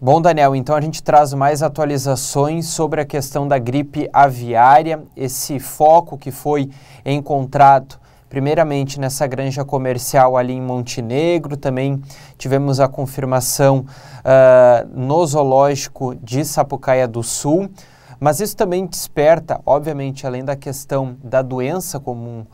Bom, Daniel, então a gente traz mais atualizações sobre a questão da gripe aviária, esse foco que foi encontrado primeiramente nessa granja comercial ali em Montenegro, também tivemos a confirmação no zoológico de Sapucaia do Sul, mas isso também desperta, obviamente, além da questão da doença como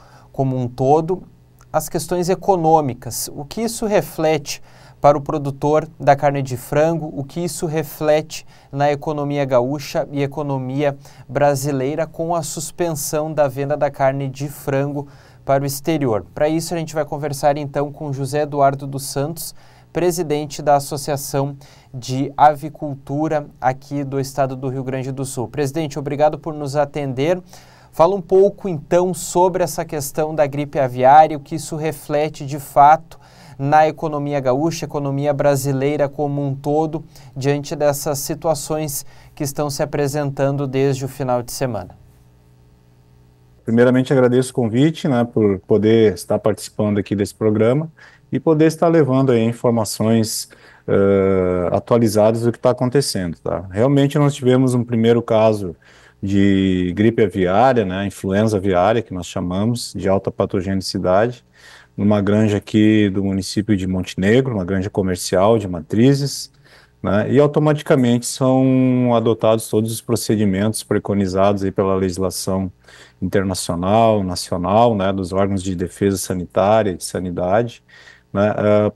um todo, as questões econômicas. O que isso reflete para o produtor da carne de frango, o que isso reflete na economia gaúcha e economia brasileira com a suspensão da venda da carne de frango para o exterior. Para isso, a gente vai conversar então com José Eduardo dos Santos, presidente da Associação de Avicultura aqui do estado do Rio Grande do Sul. Presidente, obrigado por nos atender. Fala um pouco então sobre essa questão da gripe aviária, o que isso reflete de fato na economia gaúcha, economia brasileira como um todo, diante dessas situações que estão se apresentando desde o final de semana. Primeiramente, agradeço o convite, por poder estar participando aqui desse programa e poder estar levando aí informações atualizadas do que está acontecendo, tá? Realmente, nós tivemos um primeiro caso de gripe aviária, influenza aviária, que nós chamamos, de alta patogenicidade, numa granja aqui do município de Montenegro, uma granja comercial de matrizes, e automaticamente são adotados todos os procedimentos preconizados aí pela legislação internacional, nacional, dos órgãos de defesa sanitária e de sanidade,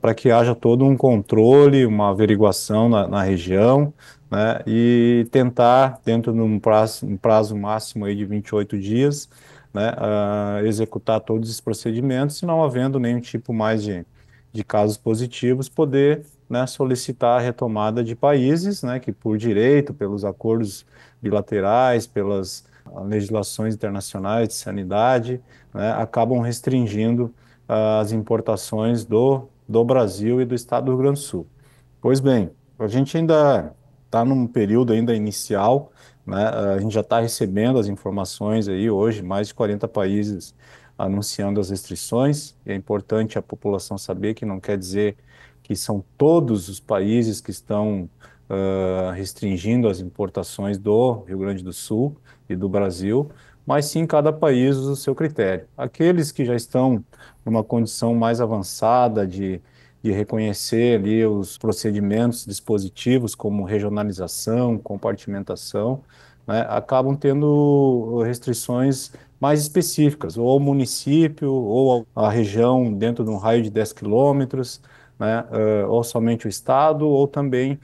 para que haja todo um controle, uma averiguação na região, e tentar, dentro de um prazo máximo aí de 28 dias, executar todos os procedimentos, e não havendo nenhum tipo mais de casos positivos, poder solicitar a retomada de países, que por direito, pelos acordos bilaterais, pelas legislações internacionais de sanidade, acabam restringindo as importações do Brasil e do estado do Rio Grande do Sul. Pois bem, a gente ainda está num período ainda inicial, a gente já está recebendo as informações aí hoje, mais de 40 países anunciando as restrições, e é importante a população saber que não quer dizer que são todos os países que estão restringindo as importações do Rio Grande do Sul e do Brasil, mas sim cada país o seu critério. Aqueles que já estão numa condição mais avançada de reconhecer ali os procedimentos dispositivos como regionalização, compartimentação, acabam tendo restrições mais específicas, ou ao município, ou à região dentro de um raio de 10 quilômetros, ou somente o estado, ou também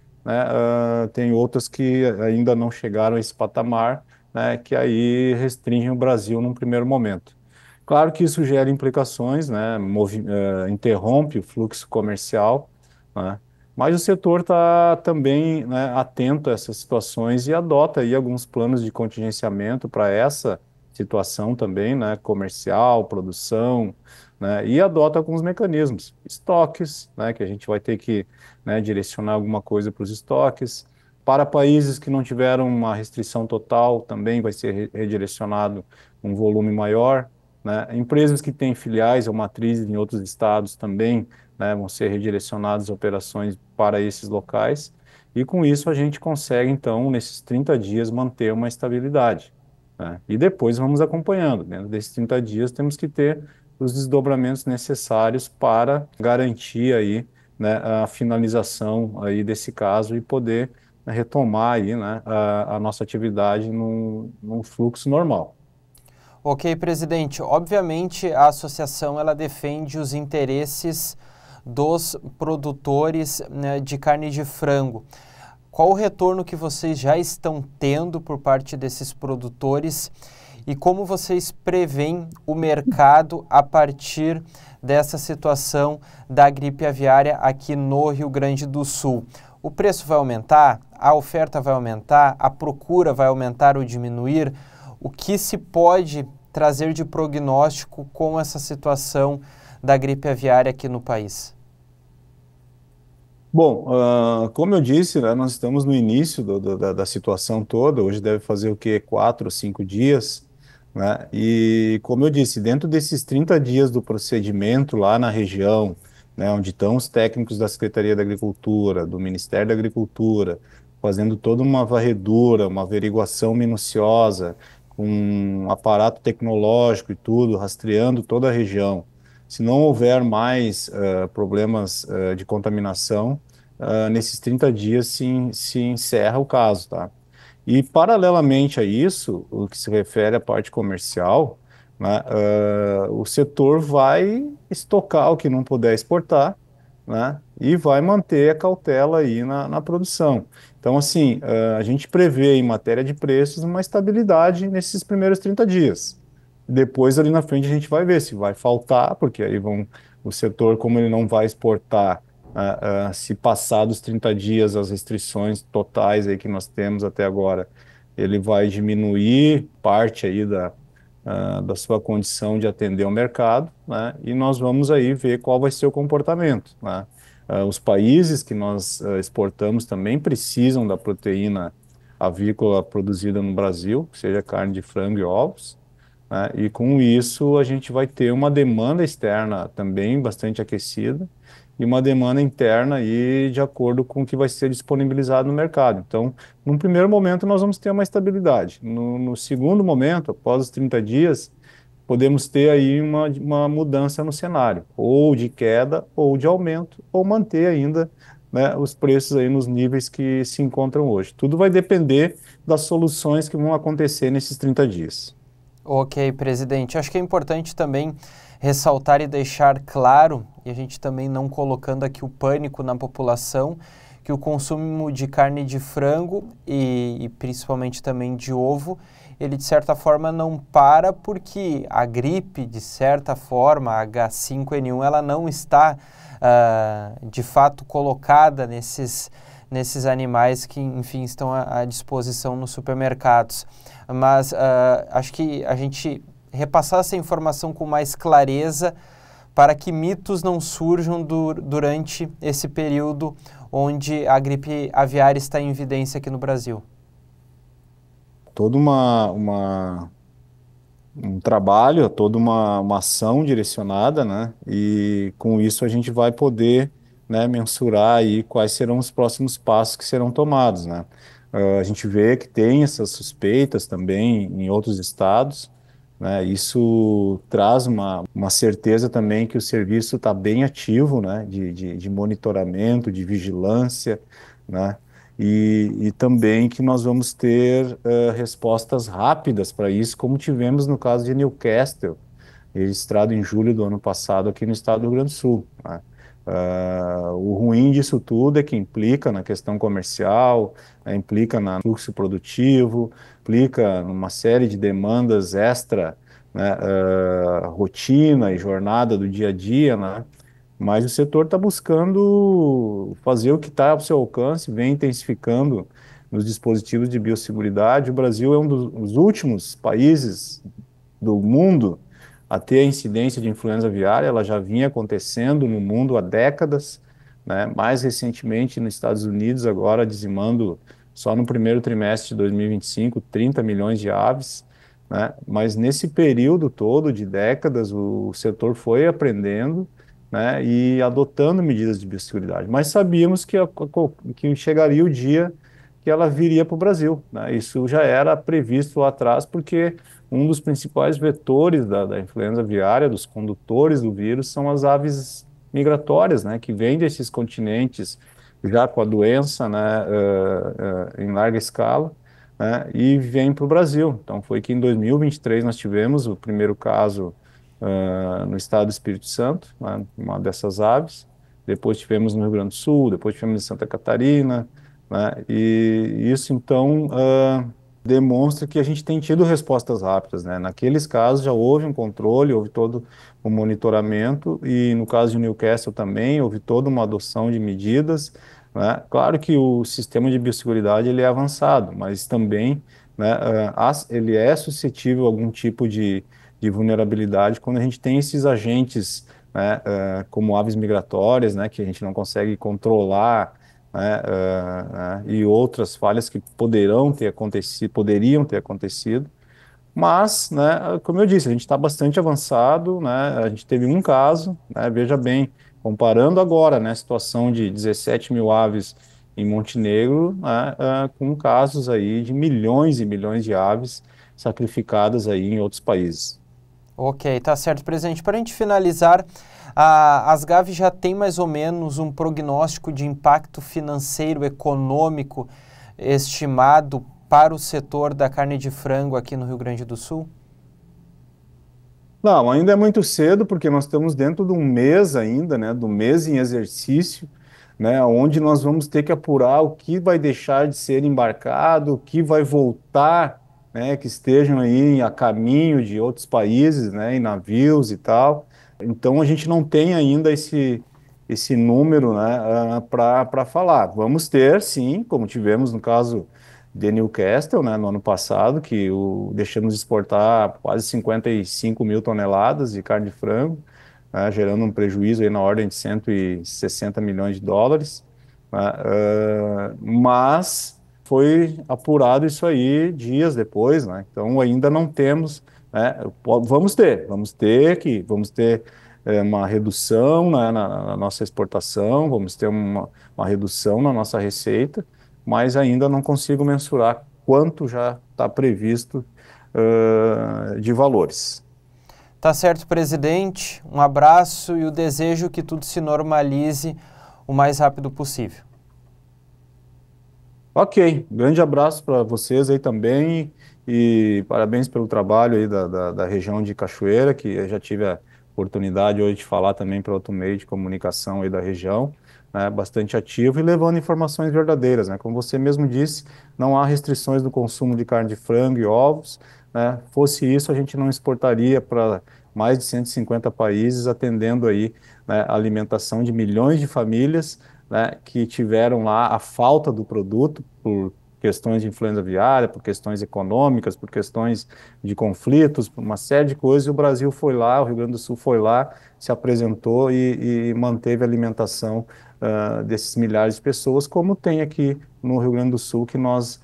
tem outras que ainda não chegaram a esse patamar, que aí restringem o Brasil num primeiro momento. Claro que isso gera implicações, interrompe o fluxo comercial, mas o setor está também, atento a essas situações e adota aí alguns planos de contingenciamento para essa situação também, comercial, produção, e adota alguns mecanismos, estoques, que a gente vai ter que, direcionar alguma coisa para os estoques. Para países que não tiveram uma restrição total, também vai ser redirecionado um volume maior. Empresas que têm filiais ou matrizes em outros estados também, vão ser redirecionadas operações para esses locais, e com isso a gente consegue, então, nesses 30 dias, manter uma estabilidade. E depois vamos acompanhando. Dentro desses 30 dias temos que ter os desdobramentos necessários para garantir aí, a finalização aí desse caso e poder retomar aí, a nossa atividade num fluxo normal. Ok, presidente. Obviamente, a associação ela defende os interesses dos produtores, de carne de frango. Qual o retorno que vocês já estão tendo por parte desses produtores e como vocês preveem o mercado a partir dessa situação da gripe aviária aqui no Rio Grande do Sul? O preço vai aumentar? A oferta vai aumentar? A procura vai aumentar ou diminuir? O que se pode trazer de prognóstico com essa situação da gripe aviária aqui no país? Bom, como eu disse, nós estamos no início da situação toda. Hoje deve fazer o quê? 4 ou 5 dias, E como eu disse, dentro desses 30 dias do procedimento lá na região, né, onde estão os técnicos da Secretaria da Agricultura, do Ministério da Agricultura, fazendo toda uma varredura, uma averiguação minuciosa, com um aparato tecnológico e tudo, rastreando toda a região. Se não houver mais problemas de contaminação, nesses 30 dias se encerra o caso, tá? E, paralelamente a isso, o que se refere à parte comercial, né, o setor vai estocar o que não puder exportar, né, e vai manter a cautela aí na produção. Então, assim, a gente prevê em matéria de preços uma estabilidade nesses primeiros 30 dias. Depois, ali na frente, a gente vai ver se vai faltar, porque aí o setor, como ele não vai exportar, se passar dos 30 dias as restrições totais aí que nós temos até agora, ele vai diminuir parte aí da sua condição de atender o mercado, né? E nós vamos aí ver qual vai ser o comportamento, né? Os países que nós exportamos também precisam da proteína avícola produzida no Brasil, seja carne de frango e ovos, né? E com isso a gente vai ter uma demanda externa também bastante aquecida e uma demanda interna aí de acordo com o que vai ser disponibilizado no mercado. Então, num primeiro momento nós vamos ter uma estabilidade. No segundo momento, após os 30 dias, podemos ter aí uma mudança no cenário, ou de queda, ou de aumento, ou manter ainda, né, os preços aí nos níveis que se encontram hoje. Tudo vai depender das soluções que vão acontecer nesses 30 dias. Ok, presidente. Acho que é importante também ressaltar e deixar claro, e a gente também não colocando aqui o pânico na população, que o consumo de carne de frango e principalmente também de ovo, ele de certa forma não para porque a gripe, de certa forma, a H5N1, ela não está de fato colocada nesses animais que, enfim, estão à disposição nos supermercados. Mas acho que a gente repassar essa informação com mais clareza para que mitos não surjam durante esse período onde a gripe aviária está em evidência aqui no Brasil. Toda um trabalho, toda uma ação direcionada, né? E com isso a gente vai poder, né, mensurar aí quais serão os próximos passos que serão tomados, né? A gente vê que tem essas suspeitas também em outros estados, né? Isso traz uma certeza também que o serviço está bem ativo, né? De monitoramento, de vigilância, né? E também que nós vamos ter respostas rápidas para isso, como tivemos no caso de Newcastle, registrado em julho do ano passado aqui no estado do Rio Grande do Sul, né? O ruim disso tudo é que implica na questão comercial, implica no fluxo produtivo, implica numa série de demandas extra, né, rotina e jornada do dia a dia, né? Mas o setor está buscando fazer o que está ao seu alcance, vem intensificando nos dispositivos de biosseguridade. O Brasil é um dos últimos países do mundo a ter a incidência de influenza aviária. Ela já vinha acontecendo no mundo há décadas, né? Mais recentemente nos Estados Unidos, agora dizimando só no primeiro trimestre de 2025, 30 milhões de aves, né? Mas nesse período todo de décadas, o setor foi aprendendo, né, e adotando medidas de biosseguridade. Mas sabíamos que chegaria o dia que ela viria para o Brasil, né? Isso já era previsto lá atrás, porque um dos principais vetores da influenza aviária, dos condutores do vírus, são as aves migratórias, né, que vêm desses continentes já com a doença, né, em larga escala, né, e vêm para o Brasil. Então, foi que em 2023 nós tivemos o primeiro caso no estado do Espírito Santo, né, uma dessas aves. Depois tivemos no Rio Grande do Sul, depois tivemos em Santa Catarina, né, e isso, então, demonstra que a gente tem tido respostas rápidas, né? Naqueles casos já houve um controle, houve todo um monitoramento e no caso de Newcastle também houve toda uma adoção de medidas, né? Claro que o sistema de biosseguridade ele é avançado, mas também, né, ele é suscetível a algum tipo de vulnerabilidade quando a gente tem esses agentes, né, como aves migratórias, né, que a gente não consegue controlar, né, e outras falhas que poderiam ter acontecido, mas, né, como eu disse, a gente está bastante avançado, né, a gente teve um caso, né, veja bem, Comparando agora, né, a situação de 17 mil aves em Montenegro, né, com casos aí de milhões e milhões de aves sacrificadas aí em outros países. Ok, tá certo, presidente. Para a gente finalizar, a Asgav já tem mais ou menos um prognóstico de impacto financeiro, econômico estimado para o setor da carne de frango aqui no Rio Grande do Sul? Não, ainda é muito cedo, porque nós estamos dentro de um mês ainda, né, do mês em exercício, né, onde nós vamos ter que apurar o que vai deixar de ser embarcado, o que vai voltar, né, que estejam aí a caminho de outros países, né, em navios e tal. Então a gente não tem ainda esse número, né, para falar. Vamos ter, sim, como tivemos no caso de Newcastle, né, no ano passado, que deixamos de exportar quase 55 mil toneladas de carne de frango, né, gerando um prejuízo aí na ordem de 160 milhões de dólares, né, mas foi apurado isso aí dias depois, né, então ainda não temos, né, vamos ter uma redução, né, na nossa exportação, vamos ter uma redução na nossa receita, mas ainda não consigo mensurar quanto já está previsto de valores. Tá certo, presidente. Um abraço e o desejo que tudo se normalize o mais rápido possível. Ok, grande abraço para vocês aí também e parabéns pelo trabalho aí da região de Cachoeira, que eu já tive a oportunidade hoje de falar também para outro meio de comunicação aí da região, né, bastante ativo e levando informações verdadeiras, né, como você mesmo disse, não há restrições no consumo de carne de frango e ovos, né, fosse isso a gente não exportaria para mais de 150 países, atendendo aí, né, a alimentação de milhões de famílias, né, que tiveram lá a falta do produto por questões de influenza aviária, por questões econômicas, por questões de conflitos, por uma série de coisas, e o Brasil foi lá, o Rio Grande do Sul foi lá, se apresentou e manteve a alimentação desses milhares de pessoas, como tem aqui no Rio Grande do Sul, que nós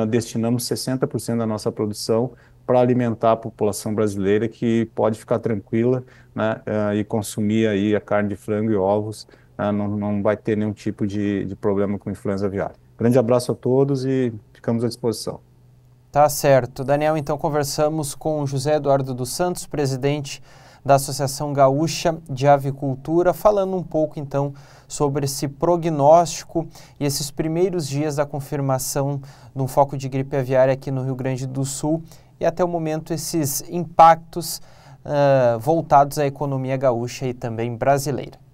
destinamos 60% da nossa produção para alimentar a população brasileira, que pode ficar tranquila, né, e consumir aí a carne de frango e ovos, não vai ter nenhum tipo de problema com influenza aviária. Grande abraço a todos e ficamos à disposição. Tá certo. Daniel, então conversamos com José Eduardo dos Santos, presidente da Associação Gaúcha de Avicultura, falando um pouco então sobre esse prognóstico e esses primeiros dias da confirmação de um foco de gripe aviária aqui no Rio Grande do Sul e até o momento esses impactos voltados à economia gaúcha e também brasileira.